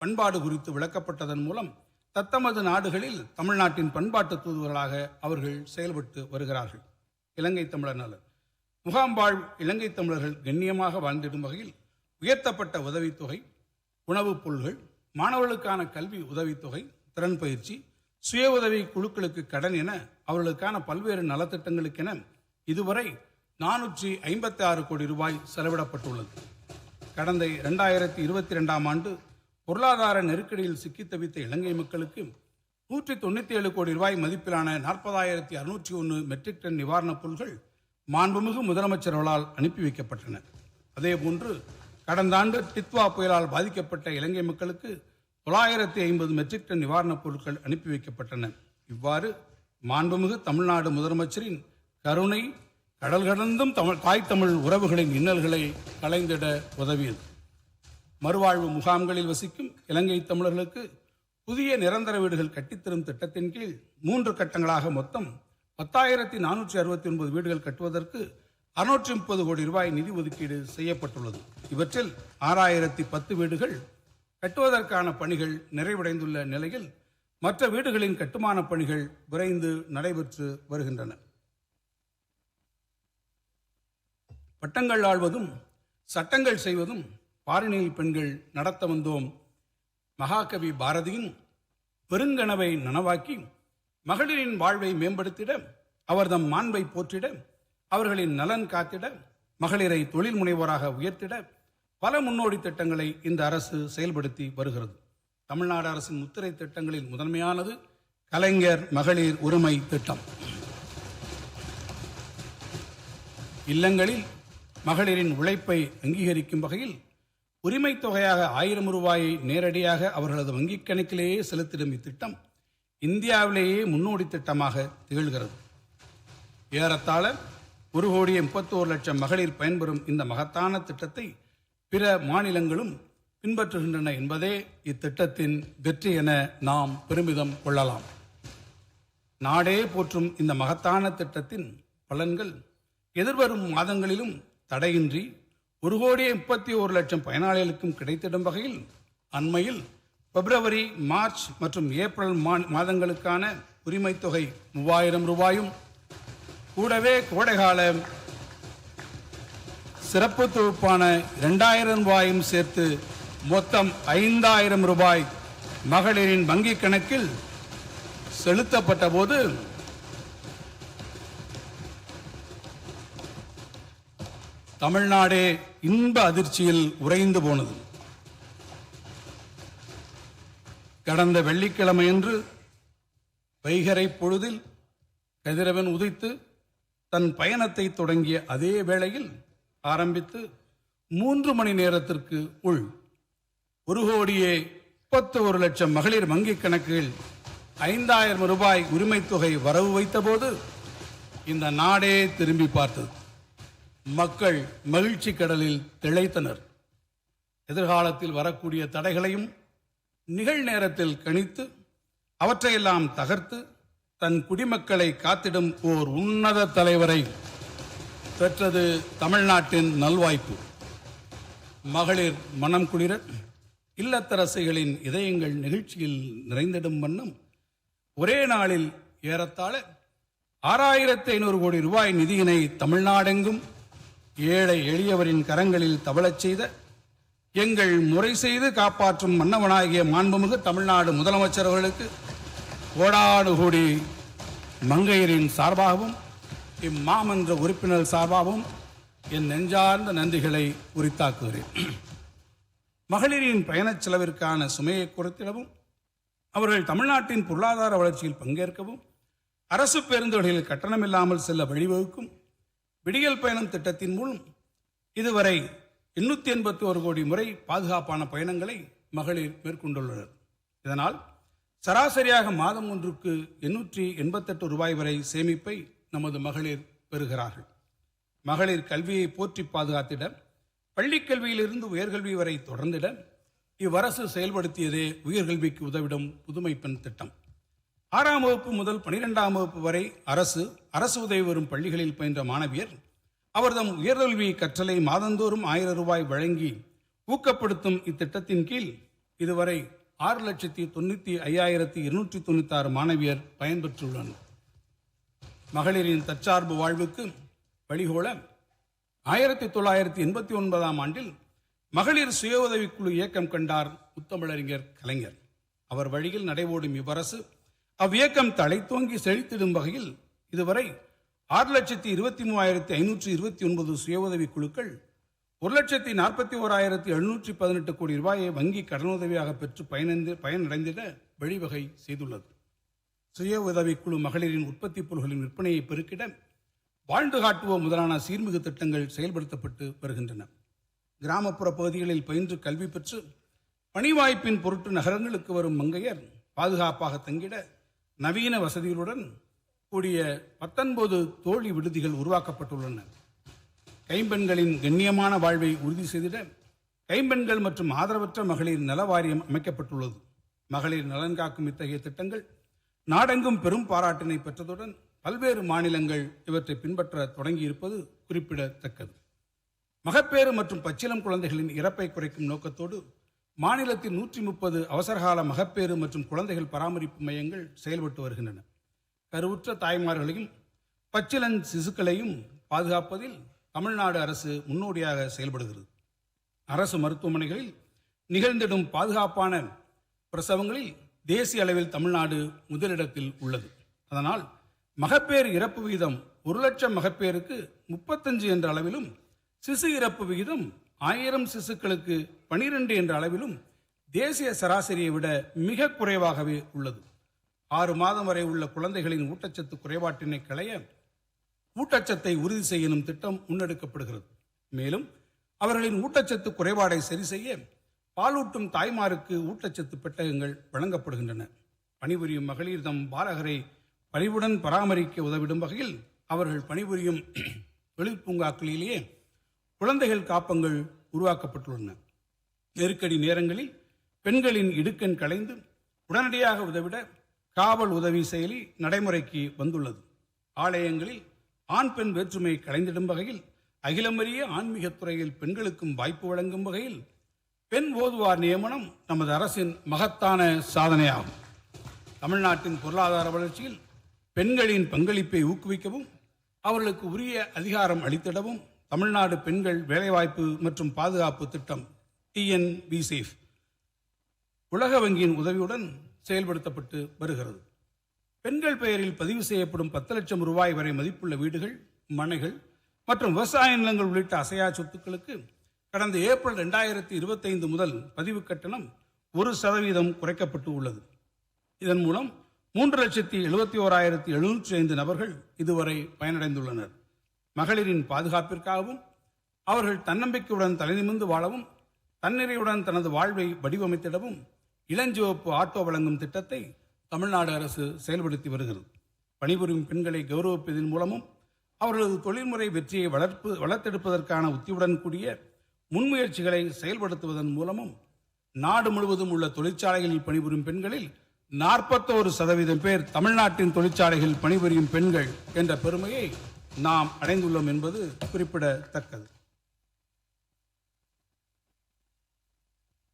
பண்பாடு குறித்து விளக்கப்பட்டதன் மூலம் தத்தமது நாடுகளில் தமிழ்நாட்டின் பண்பாட்டு தூதுவர்களாக அவர்கள் செயல்பட்டு வருகிறார்கள். இலங்கை தமிழர் நலன் முகாம்பாழ் இலங்கை தமிழர்கள் கண்ணியமாக வாழ்ந்திடும் வகையில் உயர்த்தப்பட்ட உதவித்தொகை, உணவுப் பொருள்கள், மாணவர்களுக்கான கல்வி உதவித்தொகை, திறன் பயிற்சி, சுய உதவி குழுக்களுக்கு கடன் என அவர்களுக்கான பல்வேறு நலத்திட்டங்களுக்கென இதுவரை 456 கோடி ரூபாய் செலவிடப்பட்டுள்ளது. கடந்த 2022ஆம் ஆண்டு பொருளாதார நெருக்கடியில் சிக்கித் தவித்த இலங்கை மக்களுக்கு 197 கோடி ரூபாய் மதிப்பிலான 40,601 மெட்ரிக் டன் நிவாரணப் பொருட்கள் மாண்புமிகு முதலமைச்சர்களால் அனுப்பி வைக்கப்பட்டன. அதேபோன்று கடந்த ஆண்டு டித்வா புயலால் பாதிக்கப்பட்ட இலங்கை மக்களுக்கு 950 மெட்ரிக் டன் நிவாரணப் பொருட்கள் அனுப்பி வைக்கப்பட்டன. இவ்வாறு மாண்புமிகு தமிழ்நாடு முதலமைச்சரின் கருணை கடல் கடந்தும் தாய் தமிழ் உறவுகளின் இன்னல்களை களைந்திட உதவியது. மறுவாழ்வு முகாம்களில் வசிக்கும் இலங்கை தமிழர்களுக்கு புதிய நிரந்தர வீடுகள் கட்டித்தரும் திட்டத்தின் கீழ் 3 கட்டங்களாக மொத்தம் 10,469 வீடுகள் கட்டுவதற்கு 630 கோடி ரூபாய் நிதி ஒதுக்கீடு செய்யப்பட்டுள்ளது. இவற்றில் 6,010 வீடுகள் கட்டுவதற்கான பணிகள் நிறைவடைந்துள்ள நிலையில் மற்ற வீடுகளின் கட்டுமான பணிகள் விரைந்து நடைபெற்று வருகின்றன. பட்டங்கள் ஆள்வதும் சட்டங்கள் செய்வதும் பாரினில் பெண்கள் நடத்த வந்தோம். மகாகவி பாரதியின் பெருங்கனவை நனவாக்கி மகளிரின் வாழ்வை மேம்படுத்திட, அவர்தம் மாண்பை போற்றிட, அவர்களின் நலன் காத்திட, மகளிரை தொழில் முனைவோராக உயர்த்திட பல முன்னோடி திட்டங்களை இந்த அரசு செயல்படுத்தி வருகிறது. தமிழ்நாடு அரசின் முத்திரை திட்டங்களில் முதன்மையானது கலைஞர் மகளிர் உரிமை திட்டம். இல்லங்களில் மகளிரின் உழைப்பை அங்கீகரிக்கும் வகையில் உரிமை தொகையாக 1000 ரூபாயை நேரடியாக அவர்களது வங்கிக் கணக்கிலேயே செலுத்திடும் இத்திட்டம் இந்தியாவிலேயே முன்னோடி திட்டமாக திகழ்கிறது. ஏறத்தாழ 1,31,00,000 மகளிர் பயன்பெறும் இந்த மகத்தான திட்டத்தை பிற மாநிலங்களும் பின்பற்றுகின்றன என்பதே இத்திட்டத்தின் வெற்றி என நாம் பெருமிதம் கொள்ளலாம். நாடே போற்றும் இந்த மகத்தான திட்டத்தின் பலன்கள் எதிர்வரும் மாதங்களிலும் தடையின்றி 1,31,00,000 பயனாளிகளுக்கும் கிடைத்திடும் வகையில் அண்மையில் பிப்ரவரி, மார்ச் மற்றும் ஏப்ரல் மாதங்களுக்கான உரிமை தொகை 3,000 ரூபாயும் கூடவே கோடைகால சிறப்பு தொகுப்பான 2,000 ரூபாயும் சேர்த்து மொத்தம் 5,000 ரூபாய் மகளிரின் வங்கிக் கணக்கில் செலுத்தப்பட்ட போது தமிழ்நாடே இன்ப அதிர்ச்சியில் உறைந்து போனது. கடந்த வெள்ளிக்கிழமையன்று வைகறை பொழுதில் கதிரவன் உதித்து தன் பயணத்தை தொடங்கிய அதே வேளையில் ஆரம்பித்து 3 மணி நேரத்திற்கு உள் 1,31,00,000 மகளிர் வங்கிக் கணக்கில் 5,000 ரூபாய் உரிமை தொகை வரவு வைத்தபோது இந்த நாடே திரும்பி பார்த்தது. மக்கள் மகிழ்ச்சி கடலில் திளைத்தனர். எதிர்காலத்தில் வரக்கூடிய தடைகளையும் நிகழ்நேரத்தில் கணித்து அவற்றையெல்லாம் தகர்த்து தன் குடிமக்களை காத்திடும் ஓர் உன்னத தலைவரை பெற்றது தமிழ்நாட்டின் நல்வாய்ப்பு. மகளிர் மனம் குளிர இல்லத்தரசிகளின் இதயங்கள் நிகழ்ச்சியில் நிறைந்திடும் வண்ணம் ஒரே நாளில் ஏறத்தாழ 6,500 கோடி ரூபாய் நிதியினை தமிழ்நாடெங்கும் ஏழை எளியவரின் கரங்களில் தவழச் செய்த எங்கள் முறை செய்து காப்பாற்றும் மன்னவனாகிய மாண்புமிகு தமிழ்நாடு முதலமைச்சர் அவர்களுக்கு கோடானு கோடி மங்கையரின் சார்பாகவும் இம்மாமன்ற உறுப்பினர் சார்பாகவும் என் நெஞ்சார்ந்த நன்றிகளை உரித்தாக்குகிறேன். மகளிரின் பயணச் செலவிற்கான சுமையை குறைத்திடவும், அவர்கள் தமிழ்நாட்டின் பொருளாதார வளர்ச்சியில் பங்கேற்கவும், அரசு பேருந்துகளில் கட்டணமில்லாமல் செல்ல வழிவகுக்கும் விடியல் பயணம் திட்டத்தின் மூலம் இதுவரை 881 கோடி முறை பாதுகாப்பான பயணங்களை மகளிர் மேற்கொண்டுள்ளனர். இதனால் சராசரியாக மாதம் ஒன்றுக்கு 888 ரூபாய் வரை சேமிப்பை நமது மகளிர் பெறுகிறார்கள். மகளிர் கல்வியை போற்றி பாதுகாத்திட, பள்ளிக் கல்வியிலிருந்து உயர்கல்வி வரை தொடர்ந்திட இவ்வரசு செயல்படுத்தியதே உயர்கல்விக்கு உதவிடும் புதுமை பெண் திட்டம். 6ஆம் வகுப்பு முதல் 12ஆம் வகுப்பு வரை அரசு உதவி வரும் பள்ளிகளில் பயின்ற மாணவியர் அவர்தம் உயர்கல்வி கற்றலை மாதந்தோறும் 1000 ரூபாய் வழங்கி ஊக்கப்படுத்தும் இத்திட்டத்தின் கீழ் இதுவரை 6,95,296 மாணவியர் பயன்பெற்றுள்ளனர். மகளிரின் தற்சார்பு வாழ்வுக்கு வழிகோல 1989ஆம் ஆண்டில் மகளிர் சுய உதவிக்குழு இயக்கம் கண்டார் முத்தமிழறிஞர் கலைஞர். அவர் வழியில் நடைபோடும் இவ்வரசு அவ்வியக்கம் தழைத்தோங்கி செழித்திடும் வகையில் இதுவரை 6,23,529 சுய உதவி குழுக்கள் 1,41,718 கோடி ரூபாயை வங்கி கடனுதவியாக பெற்று பயனடைந்திட வழிவகை செய்துள்ளது. சுய உதவிக்குழு மகளிரின் உற்பத்தி பொருட்களின் விற்பனையை பெருக்கிட வாழ்ந்து காட்டுவோம் முதலான சீர்மிகு திட்டங்கள் செயல்படுத்தப்பட்டு வருகின்றன. கிராமப்புற பகுதிகளில் பயின்று கல்வி பெற்று பணிவாய்ப்பின் பொருட்டு நகரங்களுக்கு வரும் மங்கையர் பாதுகாப்பாக தங்கிட நவீன வசதிகளுடன் கூடிய 19 தோழி விடுதிகள் உருவாக்கப்பட்டுள்ளன. கைம்பெண்களின் கண்ணியமான வாழ்வை உறுதி செய்திட கைம்பெண்கள் மற்றும் ஆதரவற்ற மகளிர் நல வாரியம் அமைக்கப்பட்டுள்ளது. மகளிர் நலன் காக்கும் இத்தகைய திட்டங்கள் நாடெங்கும் பெரும் பாராட்டினை பெற்றதுடன் பல்வேறு மாநிலங்கள் இவற்றை பின்பற்ற தொடங்கியிருப்பது குறிப்பிடத்தக்கது. மகப்பேறு மற்றும் பச்சிளம் குழந்தைகளின் இறப்பை குறைக்கும் நோக்கத்தோடு மாநிலத்தில் 130 அவசரகால மகப்பேறு மற்றும் குழந்தைகள் பராமரிப்பு மையங்கள் செயல்பட்டு வருகின்றன. கருவுற்ற தாய்மார்களையும் பச்சிளம் சிசுக்களையும் பாதுகாப்பதில் தமிழ்நாடு அரசு முன்னோடியாக செயல்படுகிறது. அரசு மருத்துவமனைகளில் நிகழ்ந்திடும் பாதுகாப்பான பிரசவங்களில் தேசிய அளவில் தமிழ்நாடு முதலிடத்தில் உள்ளது. அதனால் மகப்பேறு இறப்பு விகிதம் 1,00,000 மகப்பேருக்கு 35 என்ற அளவிலும், சிசு இறப்பு விகிதம் 1000 சிசுக்களுக்கு 12 என்ற அளவிலும் தேசிய சராசரியை விட மிக குறைவாகவே உள்ளது. 6 மாதம் வரை உள்ள குழந்தைகளின் ஊட்டச்சத்து குறைபாட்டினை களைய ஊட்டச்சத்தை உறுதி செய்யும் திட்டம் முன்னெடுக்கப்படுகிறது. மேலும் அவர்களின் ஊட்டச்சத்து குறைபாடை சரி செய்ய பாலூட்டும் தாய்மாருக்கு ஊட்டச்சத்து பெட்டகங்கள் வழங்கப்படுகின்றன. பணிபுரியும் மகளிர் தம் பாலகரை பணிவுடன் பராமரிக்க உதவிடும் வகையில் அவர்கள் பணிபுரியும் தொழில் பூங்காக்களிலேயே குழந்தைகள் காப்பங்கள் உருவாக்கப்பட்டுள்ளன. நெருக்கடி நேரங்களில் பெண்களின் இடுக்கண் களைந்து உடனடியாக உதவிட காவல் உதவி செயலி நடைமுறைக்கு வந்துள்ளது. ஆலயங்களில் ஆண் பெண் வேற்றுமை களைந்திடும் வகையில் அகிலமறிய ஆன்மீகத் துறையில் பெண்களுக்கும் வாய்ப்பு வழங்கும் வகையில் பெண் ஓதுவார் நியமனம் நமது அரசின் மகத்தான சாதனையாகும். தமிழ்நாட்டின் பொருளாதார வளர்ச்சியில் பெண்களின் பங்களிப்பை ஊக்குவிக்கவும் அவர்களுக்கு உரிய அதிகாரம் அளித்திடவும் தமிழ்நாடு பெண்கள் வேலைவாய்ப்பு மற்றும் பாதுகாப்பு திட்டம் TNBSAFE உலக வங்கியின் உதவியுடன் செயல்படுத்தப்பட்டு வருகிறது. பெண்கள் பெயரில் பதிவு செய்யப்படும் 10 லட்சம் ரூபாய் வரை மதிப்புள்ள வீடுகள், மனைகள் மற்றும் விவசாய நிலங்கள் உள்ளிட்ட அசையா சொத்துக்களுக்கு கடந்த ஏப்ரல் 2025 முதல் பதிவு கட்டணம் 1% குறைக்கப்பட்டு உள்ளது. இதன் மூலம் 3,71,705 நபர்கள் இதுவரை பயனடைந்துள்ளனர். மகளிரின் பாதுகாப்பிற்காகவும் அவர்கள் தன்னம்பிக்கையுடன் தலைநிமிர்ந்து வாழவும் தன்னிறையுடன் தனது வாழ்வை வடிவமைத்திடவும் இளஞ்சிவப்பு ஆட்டோ வழங்கும் திட்டத்தை தமிழ்நாடு அரசு செயல்படுத்தி வருகிறது. பணிபுரியும் பெண்களை கௌரவிப்பதன் மூலமும் அவர்களது தொழில்முறை வெற்றியை வளர்த்தெடுப்பதற்கான உத்தியுடன் கூடிய முன்முயற்சிகளை செயல்படுத்துவதன் மூலமும் நாடு முழுவதும் உள்ள தொழிற்சாலைகளில் பணிபுரியும் பெண்களில் 41% பேர் தமிழ்நாட்டின் தொழிற்சாலைகளில் பணிபுரியும் பெண்கள் என்ற பெருமையை நாம் அடைந்துள்ளோம் என்பது குறிப்பிடத்தக்கது.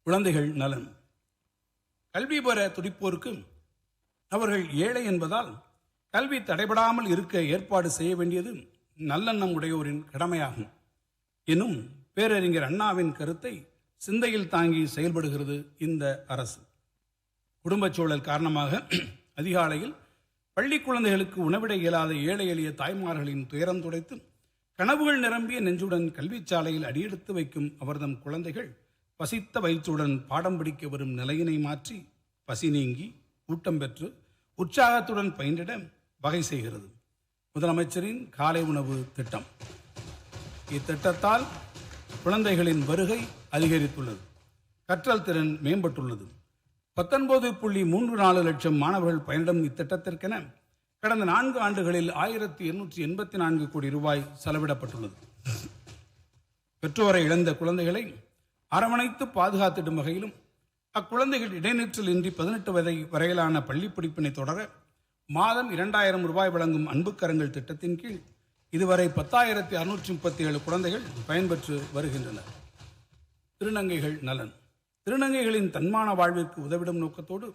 குழந்தைகள் நலன். கல்வி பெற துடிப்போருக்கு அவர்கள் ஏழை என்பதால் கல்வி தடைபடாமல் இருக்க ஏற்பாடு செய்ய வேண்டியது நல்லெண்ணம் உடையோரின் கடமையாகும் எனும் பேரறிஞர் அண்ணாவின் கருத்தை சிந்தையில் தாங்கி செயல்படுகிறது இந்த அரசு. குடும்பச் சூழல் காரணமாக அதிகாலையில் பள்ளி குழந்தைகளுக்கு உணவிட இயலாத ஏழை எளிய தாய்மார்களின் துயரம் துடைத்து கனவுகள் நிரம்பிய நெஞ்சுடன் கல்விச்சாலையில் அடியெடுத்து வைக்கும் அவர்தம் குழந்தைகள் பசித்த வயிற்றுடன் பாடம் படிக்க வரும் நிலையினை மாற்றி பசி நீங்கி ஊட்டம் பெற்று உற்சாகத்துடன் பயின்றிட வகை செய்கிறது முதலமைச்சரின் காலை உணவு திட்டம். இத்திட்டத்தால் குழந்தைகளின் வருகை அதிகரித்துள்ளது, கற்றல் திறன் மேம்பட்டுள்ளது. 19.34 லட்சம் மாணவர்கள் பயனிடும் இத்திட்டத்திற்கென கடந்த 4 ஆண்டுகளில் 1,884 கோடி ரூபாய் செலவிடப்பட்டுள்ளது. பெற்றோரை இழந்த குழந்தைகளை அரவணைத்து பாதுகாத்திடும் வகையிலும் அக்குழந்தைகள் இடைநிற்றல் இன்றி 18 வயது வரையிலான பள்ளி படிப்பினை தொடர மாதம் 2,000 ரூபாய் வழங்கும் அன்புக்கரங்கள் திட்டத்தின் கீழ் இதுவரை 10,637 குழந்தைகள் பயன்பெற்று வருகின்றனர். திருநங்கைகள் நலன். திருநங்கைகளின் தன்மான வாழ்விற்கு உதவிடும் நோக்கத்தோடு